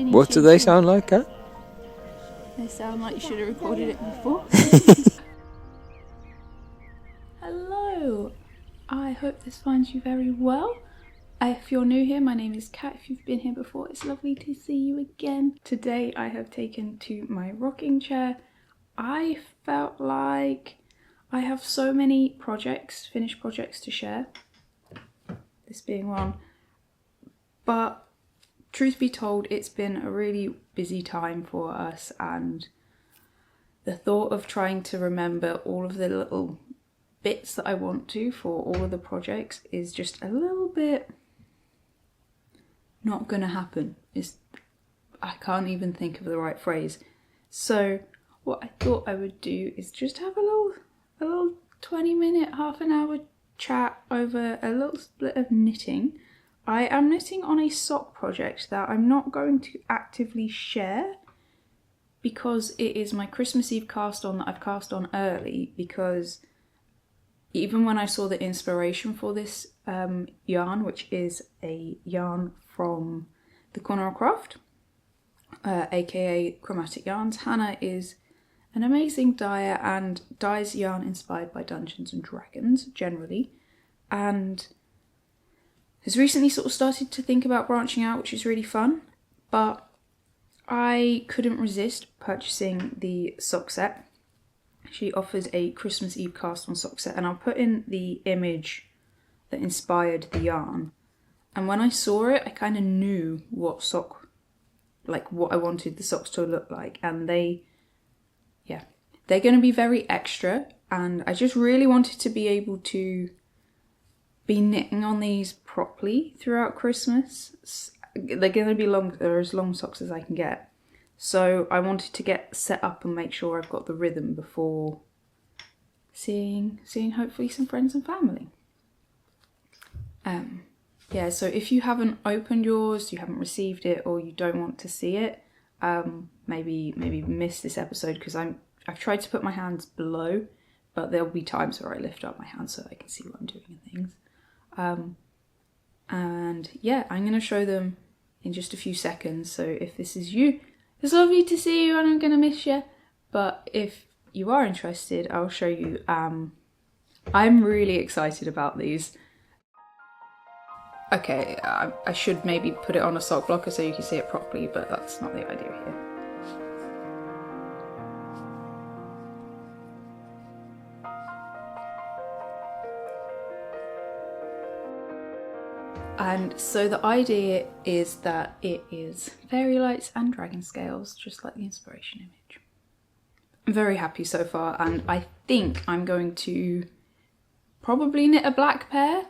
What do they sound like, Kat? They sound like you should have recorded it before. Hello, I hope this finds you very well. If you're new here, my name is Kat. If you've been here before, it's lovely to see you again. Today I have taken to my rocking chair. I felt like I have so many projects, finished projects to share, this being one, but truth be told, it's been a really busy time for us, and the thought of trying to remember all of the little bits that I want to for all of the projects is just a little bit not gonna happen. I can't even think of the right phrase. So what I thought I would do is just have a little 20-minute, half an hour chat over a little split of knitting. I am knitting on a sock project that I'm not going to actively share because it is my Christmas Eve cast on that I've cast on early, because even when I saw the inspiration for this yarn, which is a yarn from the Corner of Craft, aka Chromatic Yarns, Hannah is an amazing dyer and dyes yarn inspired by Dungeons and Dragons generally, and has recently sort of started to think about branching out, which is really fun. But I couldn't resist purchasing the sock set. She offers a Christmas Eve cast on sock set, and I'll put in the image that inspired the yarn. And when I saw it, I kind of knew what I wanted the socks to look like, and they're going to be very extra, and I just really wanted to be able to be knitting on these properly throughout Christmas. They're going to be they're as long socks as I can get. So I wanted to get set up and make sure I've got the rhythm before seeing hopefully some friends and family. Yeah, so if you haven't opened yours, you haven't received it, or you don't want to see it, maybe miss this episode, because I've tried to put my hands below, but there'll be times where I lift up my hands so I can see what I'm doing and things. And yeah, I'm going to show them in just a few seconds. So if this is you, it's lovely to see you and I'm going to miss you. But if you are interested, I'll show you. I'm really excited about these. Okay, I should maybe put it on a sock blocker so you can see it properly, but that's not the idea here. And so the idea is that it is fairy lights and dragon scales, just like the inspiration image. I'm very happy so far, and I think I'm going to probably knit a black pair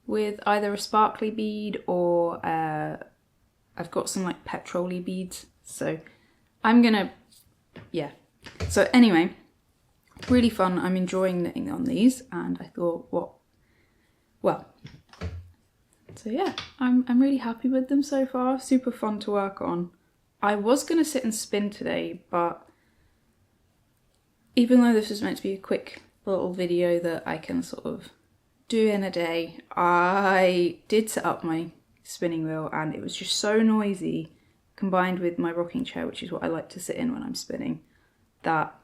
with either a sparkly bead or I've got some like petrol-y beads. So I'm gonna, yeah. So anyway, really fun. I'm enjoying knitting on these, and I thought, so yeah, I'm really happy with them so far. Super fun to work on. I was going to sit and spin today, but even though this was meant to be a quick little video that I can sort of do in a day, I did set up my spinning wheel and it was just so noisy, combined with my rocking chair, which is what I like to sit in when I'm spinning, that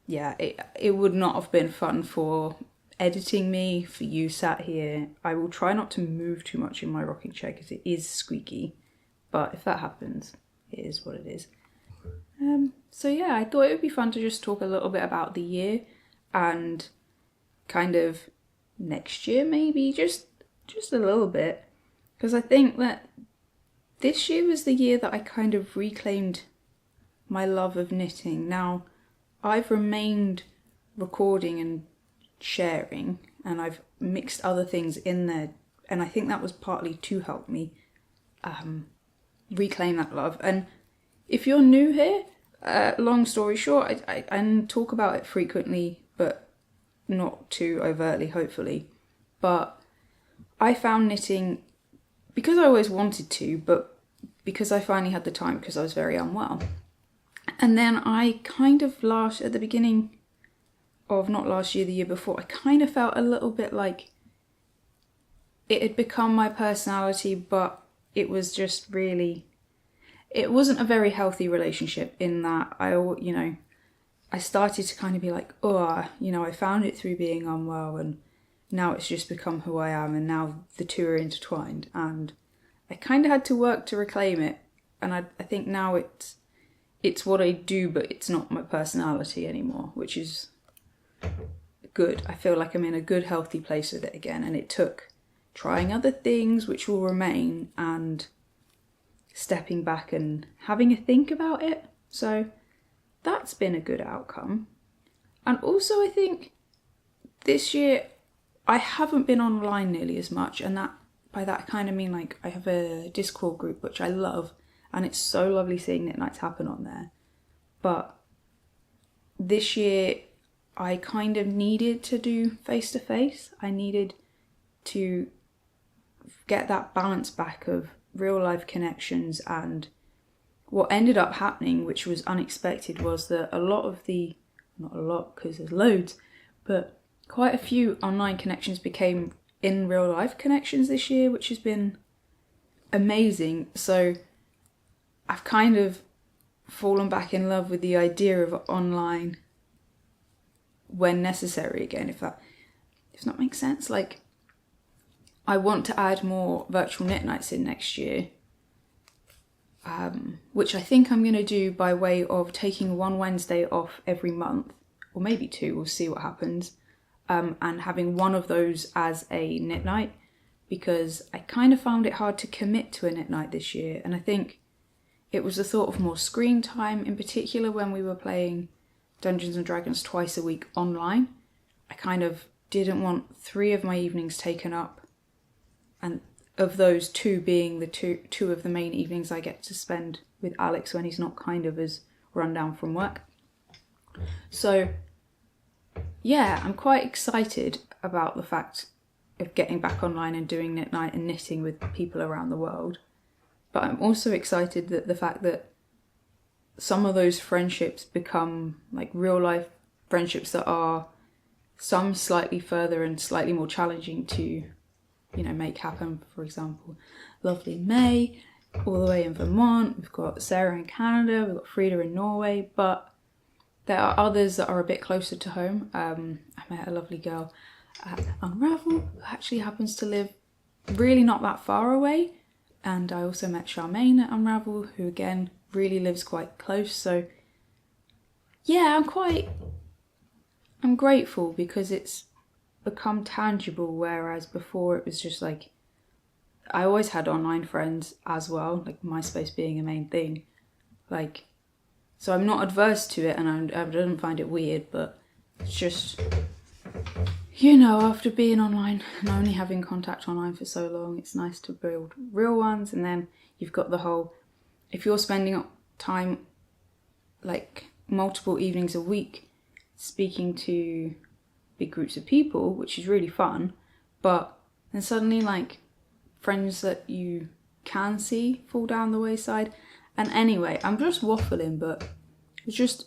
yeah, it would not have been fun for editing me, for you sat here. I will try not to move too much in my rocking chair because it is squeaky, but if that happens, it is what it is. So yeah, I thought it would be fun to just talk a little bit about the year and kind of next year maybe, just a little bit, because I think that this year was the year that I kind of reclaimed my love of knitting. Now, I've remained recording and sharing, and I've mixed other things in there, and I think that was partly to help me reclaim that love. And if you're new here, long story short, I talk about it frequently, but not too overtly, hopefully. But I found knitting because I always wanted to, but because I finally had the time because I was very unwell. And then I kind of at the beginning of not last year, the year before, I kind of felt a little bit like it had become my personality, but it was just really, it wasn't a very healthy relationship in that I started to kind of be like, oh, I found it through being unwell, and now it's just become who I am, and now the two are intertwined, and I kind of had to work to reclaim it. And I think now it's what I do, but it's not my personality anymore, which is good. I feel like I'm in a good, healthy place with it again. And it took trying other things, which will remain, and stepping back and having a think about it. So that's been a good outcome. And also I think this year I haven't been online nearly as much, and by that I kind of mean like I have a Discord group which I love, and it's so lovely seeing knit nights happen on there. But this year I kind of needed to do face-to-face. I needed to get that balance back of real life connections, and what ended up happening, which was unexpected, was that a lot of not a lot because there's loads, but quite a few online connections became in real life connections this year, which has been amazing. So I've kind of fallen back in love with the idea of online when necessary again, if that makes sense. Like, I want to add more virtual knit nights in next year, which I think I'm going to do by way of taking one Wednesday off every month, or maybe two, we'll see what happens, and having one of those as a knit night, because I kind of found it hard to commit to a knit night this year. And I think it was the thought of more screen time, in particular when we were playing Dungeons and Dragons twice a week online. I kind of didn't want 3 of my evenings taken up, and of those 2 being the two of the main evenings I get to spend with Alex when he's not kind of as run down from work. So yeah, I'm quite excited about the fact of getting back online and doing knit night and knitting with people around the world. But I'm also excited that the fact that some of those friendships become like real life friendships that are some slightly further and slightly more challenging to, make happen. For example, lovely May, all the way in Vermont. We've got Sarah in Canada, we've got Frida in Norway, but there are others that are a bit closer to home. I met a lovely girl at Unravel who actually happens to live really not that far away. And I also met Charmaine at Unravel, who again really lives quite close. So yeah, I'm grateful because it's become tangible, whereas before it was just like, I always had online friends as well, like MySpace being a main thing. Like, so I'm not adverse to it, and I don't find it weird, but it's just, after being online and only having contact online for so long, it's nice to build real ones. And then you've got the whole, if you're spending time, like multiple evenings a week, speaking to big groups of people, which is really fun, but then suddenly like friends that you can see fall down the wayside. And anyway, I'm just waffling, but it's just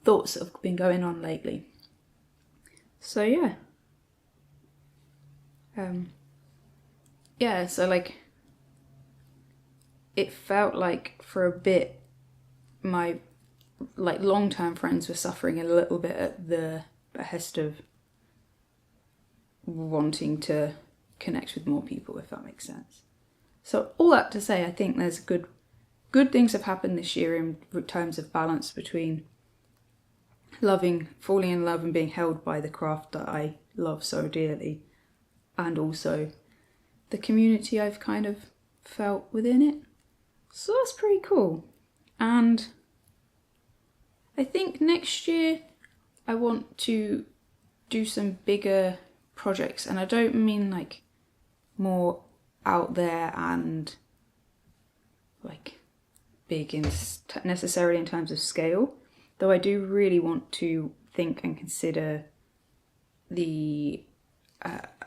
thoughts that have been going on lately. So yeah. So like, it felt like for a bit my like long-term friends were suffering a little bit at the behest of wanting to connect with more people, if that makes sense. So all that to say, I think there's good things have happened this year in terms of balance between falling in love and being held by the craft that I love so dearly, and also the community I've kind of felt within it. So that's pretty cool. And I think next year I want to do some bigger projects, and I don't mean like more out there and like big necessarily in terms of scale, though I do really want to think and consider the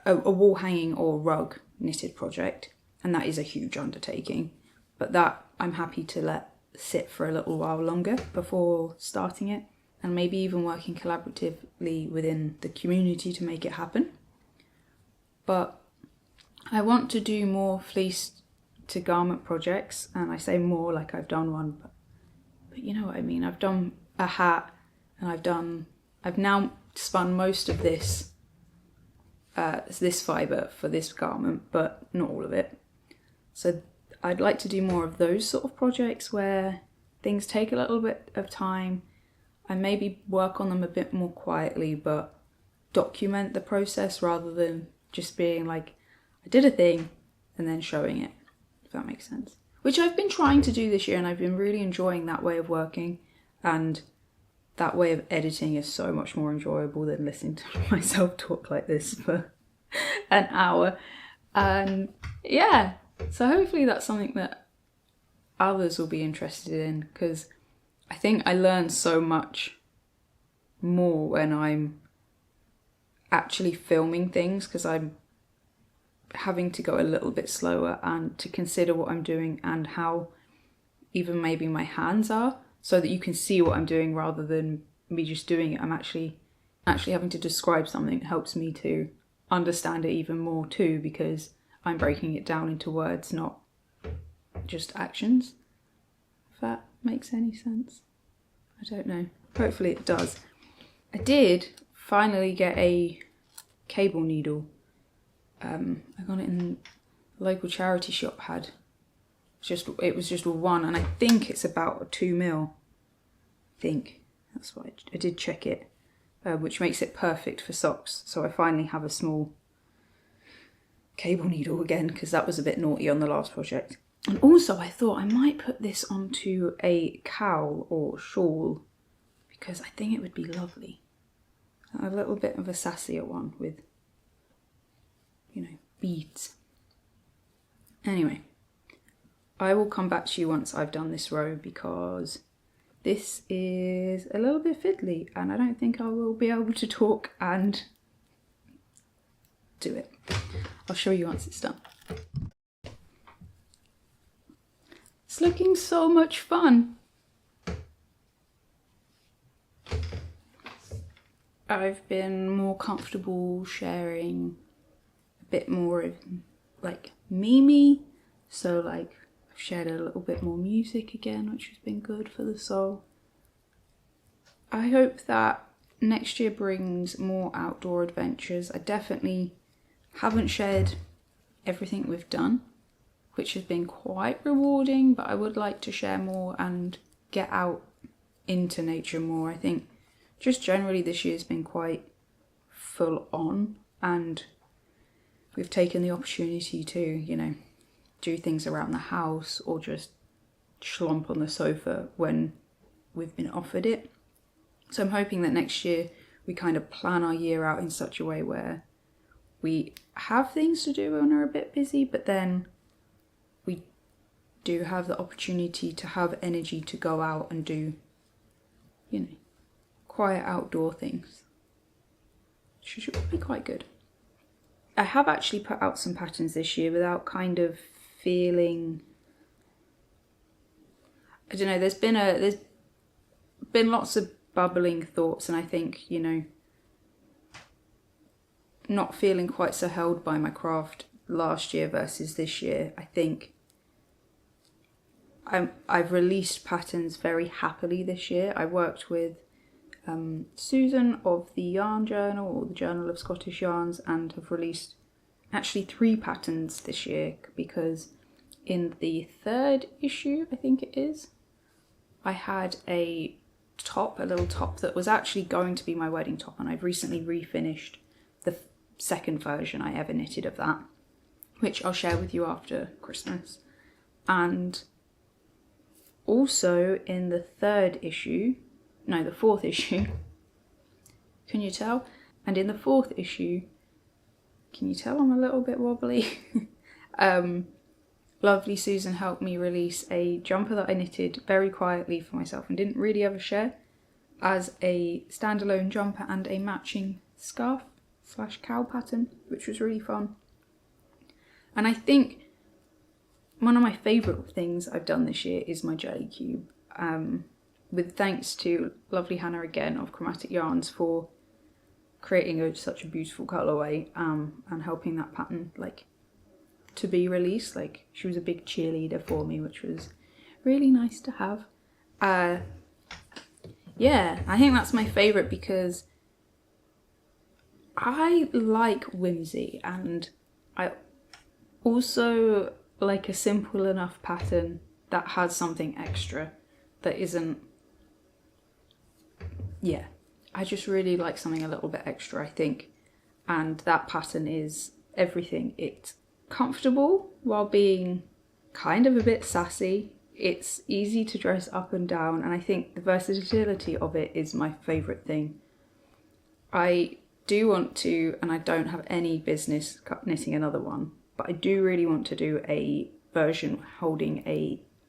a wall hanging or rug knitted project, and that is a huge undertaking, but that I'm happy to let sit for a little while longer before starting it, and maybe even working collaboratively within the community to make it happen. But I want to do more fleece to garment projects, and I say more like I've done one, but you know what I mean. I've done a hat, and I've now spun most of this fibre for this garment, but not all of it. So I'd like to do more of those sort of projects where things take a little bit of time and maybe work on them a bit more quietly, but document the process rather than just being like, I did a thing and then showing it, if that makes sense. Which I've been trying to do this year, and I've been really enjoying that way of working, and that way of editing is so much more enjoyable than listening to myself talk like this for an hour. And yeah, so hopefully that's something that others will be interested in, because I think I learn so much more when I'm actually filming things, because I'm having to go a little bit slower and to consider what I'm doing and how even maybe my hands are, so that you can see what I'm doing rather than me just doing it. I'm actually having to describe something. It helps me to understand it even more too, because I'm breaking it down into words, not just actions. If that makes any sense. I don't know. Hopefully it does. I did finally get a cable needle. I got it in the local charity shop had. It was just one, and I think it's about 2 mil. I think that's why I did check it, which makes it perfect for socks. So I finally have a small cable needle again, because that was a bit naughty on the last project. And also I thought I might put this onto a cowl or shawl, because I think it would be lovely. A little bit of a sassier one with, you know, beads. Anyway, I will come back to you once I've done this row, because this is a little bit fiddly and I don't think I will be able to talk and do it. I'll show you once it's done. It's looking so much fun. I've been more comfortable sharing a bit more of like me, so like I've shared a little bit more music again, which has been good for the soul. I hope that next year brings more outdoor adventures. I definitely haven't shared everything we've done, which has been quite rewarding, but I would like to share more and get out into nature more. I think just generally this year's been quite full on, and we've taken the opportunity to, you know, do things around the house or just schlump on the sofa when we've been offered it. So I'm hoping that next year we kind of plan our year out in such a way where we have things to do when we're a bit busy, but then we do have the opportunity to have energy to go out and do, you know, quiet outdoor things, which should be quite good. I have actually put out some patterns this year without kind of feeling, I don't know, there's been lots of bubbling thoughts, and I think, you know, not feeling quite so held by my craft last year versus this year. I think I've released patterns very happily this year. I worked with Susan of the Yarn Journal, or the Journal of Scottish Yarns, and have released actually 3 patterns this year, because in the 3rd issue, I think it is, I had a little top that was actually going to be my wedding top, and I've recently refinished the 2nd version I ever knitted of that, which I'll share with you after Christmas. And also in the 4th issue, can you tell? And in the 4th issue, can you tell I'm a little bit wobbly? Lovely Susan helped me release a jumper that I knitted very quietly for myself and didn't really ever share, as a standalone jumper and a matching scarf / cowl pattern, which was really fun. And I think one of my favourite things I've done this year is my Gelly Cube. With thanks to lovely Hannah again of Chromatic Yarns for creating such a beautiful colourway, and helping that pattern like to be released. Like, she was a big cheerleader for me, which was really nice to have. Yeah, I think that's my favourite because I like whimsy, and I also like a simple enough pattern that has something extra that isn't, yeah, I just really like something a little bit extra, I think, and that pattern is everything. It's comfortable while being kind of a bit sassy. It's easy to dress up and down, and I think the versatility of it is my favourite thing. I do want to, and I don't have any business knitting another one, but I do really want to do a version holding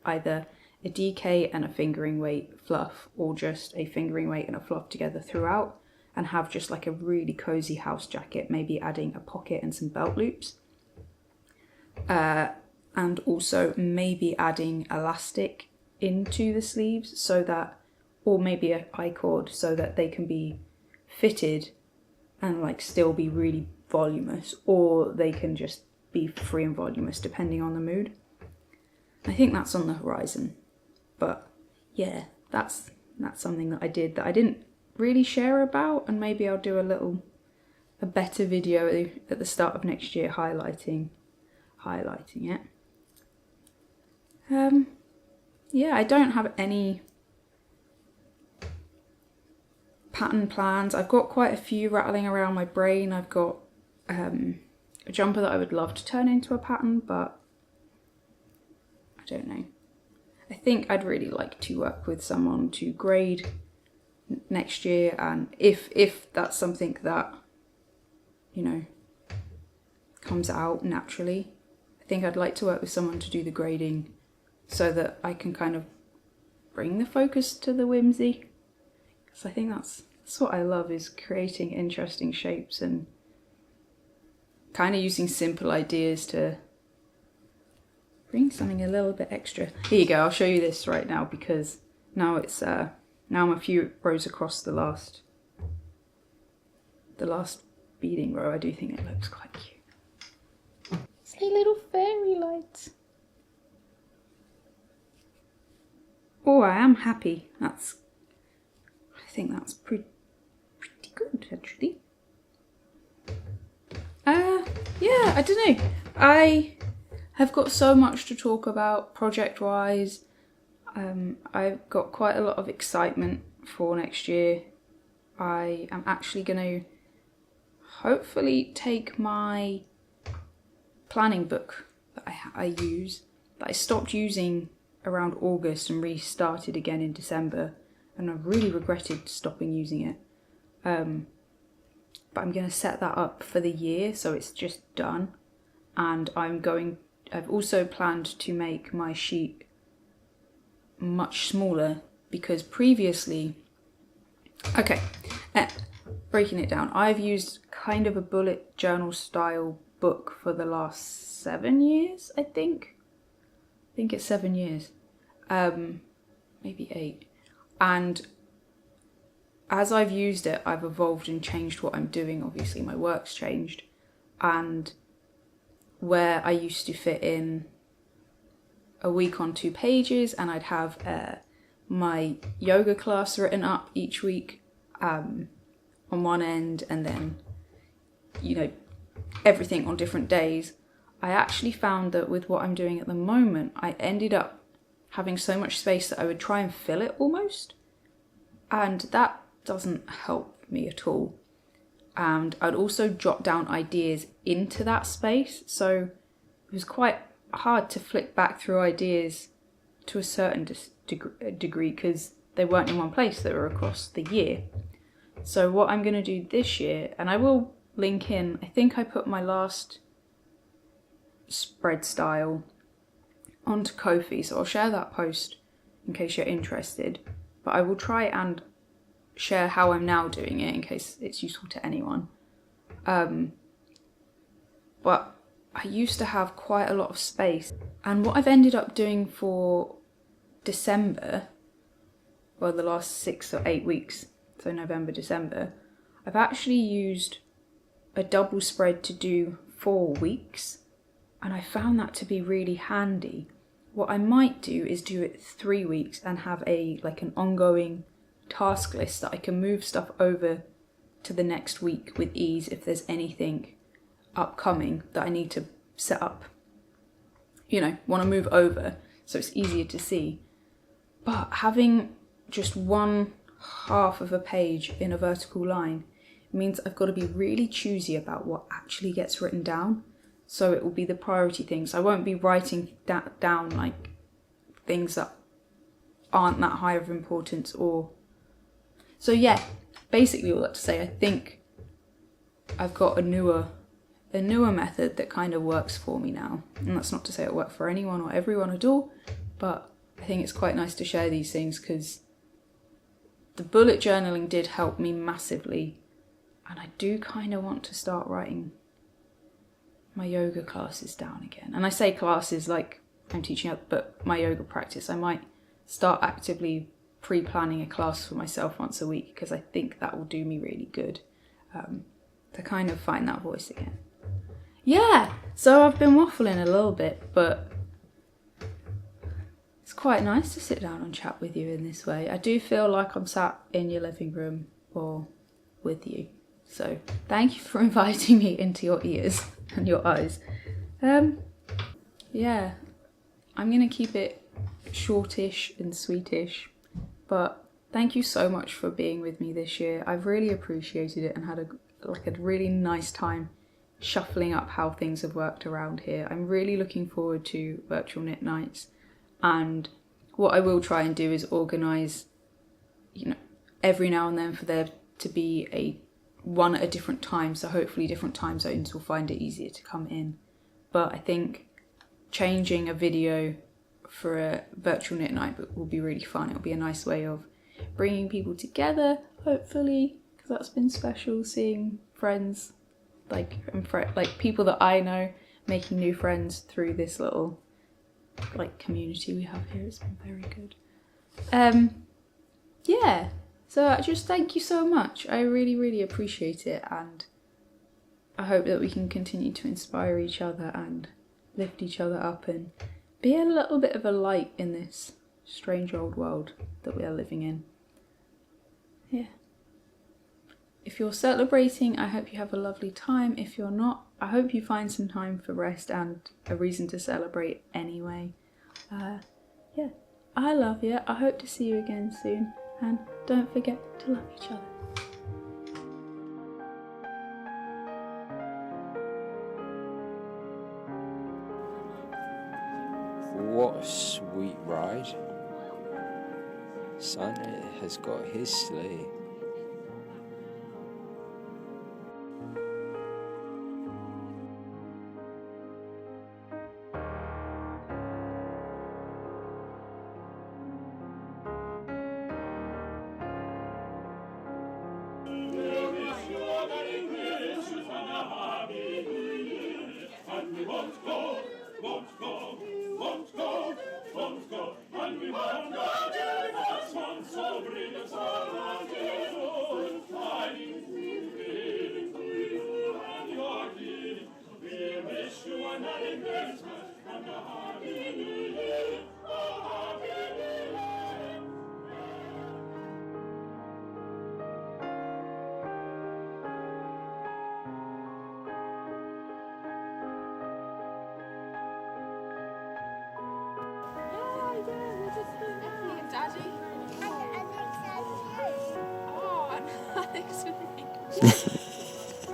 either a DK and a fingering weight fluff, or just a fingering weight and a fluff together throughout, and have just like a really cozy house jacket, maybe adding a pocket and some belt loops. And also maybe adding elastic into the sleeves so that, or maybe a I-cord so that they can be fitted and like still be really voluminous, or they can just be free and voluminous depending on the mood. I think that's on the horizon, but yeah, that's something that I did that I didn't really share about, and maybe I'll do a better video at the start of next year highlighting it. Yeah, I don't have any pattern plans. I've got quite a few rattling around my brain. I've got a jumper that I would love to turn into a pattern, but I don't know. I think I'd really like to work with someone to grade next year, and if that's something that, you know, comes out naturally, I think I'd like to work with someone to do the grading so that I can kind of bring the focus to the whimsy. Because I think that's what I love, is creating interesting shapes and kind of using simple ideas to bring something a little bit extra. Here you go, I'll show you this right now, because now it's now I'm a few rows across the last beading row. I do think it looks quite cute. It's a little fairy light. Oh, I am happy. I think that's pretty good, actually. Yeah, I don't know. I have got so much to talk about project-wise. I've got quite a lot of excitement for next year. I am actually going to hopefully take my planning book that I use, that I stopped using around August and restarted again in December, and I've really regretted stopping using it. But I'm going to set that up for the year, so it's just done. And I've also planned to make my sheet much smaller, because previously, breaking it down, I've used kind of a bullet journal style book for the last 7 years, I think it's 7 years, maybe 8. And as I've used it, I've evolved and changed what I'm doing. Obviously my work's changed, and where I used to fit in a week on 2 pages, and I'd have my yoga class written up each week on one end, and then, you know, everything on different days. I actually found that with what I'm doing at the moment, I ended up having so much space that I would try and fill it almost, and that doesn't help me at all. And I'd also jot down ideas into that space, so it was quite hard to flick back through ideas to a certain degree, because they weren't in one place, they were across the year. So what I'm going to do this year, and I will link in, I think I put my last spread style onto Ko-fi, so I'll share that post in case you're interested, but I will try and share how I'm now doing it in case it's useful to anyone. But I used to have quite a lot of space, and what I've ended up doing for December, well, the last 6 or 8 weeks, so November, December, I've actually used a double spread to do 4 weeks, and I found that to be really handy. What I might do is do it 3 weeks and have an ongoing task list that I can move stuff over to the next week with ease if there's anything upcoming that I need to set up, want to move over, so it's easier to see. But having just one half of a page in a vertical line means I've got to be really choosy about what actually gets written down. So it will be the priority things. I won't be writing down like things that aren't that high of importance or... So yeah, basically all that to say, I think I've got a newer method that kind of works for me now. And that's not to say it worked for anyone or everyone at all, but I think it's quite nice to share these things because the bullet journaling did help me massively. And I do kind of want to start writing my yoga classes down again. And I say classes like I'm teaching out, but my yoga practice. I might start actively pre-planning a class for myself once a week because I think that will do me really good to kind of find that voice again. Yeah, so I've been waffling a little bit, but it's quite nice to sit down and chat with you in this way. I do feel like I'm sat in your living room or with you. So thank you for inviting me into your ears and your eyes. Yeah, I'm gonna keep it shortish and sweetish, but thank you so much for being with me this year. I've really appreciated it and had a really nice time shuffling up how things have worked around here. I'm really looking forward to virtual knit nights, and what I will try and do is organise, every now and then for there to be one at a different time, so hopefully different time zones will find it easier to come in. But I think changing a video for a virtual knit night will be really fun. It'll be a nice way of bringing people together, hopefully, because that's been special, seeing friends, people that I know, making new friends through this little community we have here. It's been very good. Yeah, so I just thank you so much. I really, really appreciate it, and I hope that we can continue to inspire each other and lift each other up and be a little bit of a light in this strange old world that we are living in. Yeah. If you're celebrating, I hope you have a lovely time. If you're not, I hope you find some time for rest and a reason to celebrate anyway. Yeah, I love you. I hope to see you again soon. And don't forget to love each other. What a sweet ride. Santa has got his sleigh.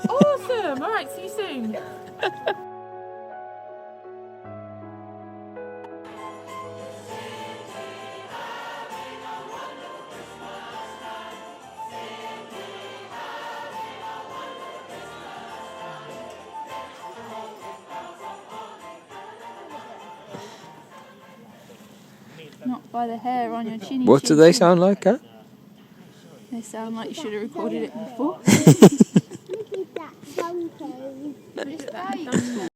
Awesome! Alright, see you soon. Not by the hair on your chinny. What do they sound like, huh? They sound like you should have recorded it before. Look at that donkey.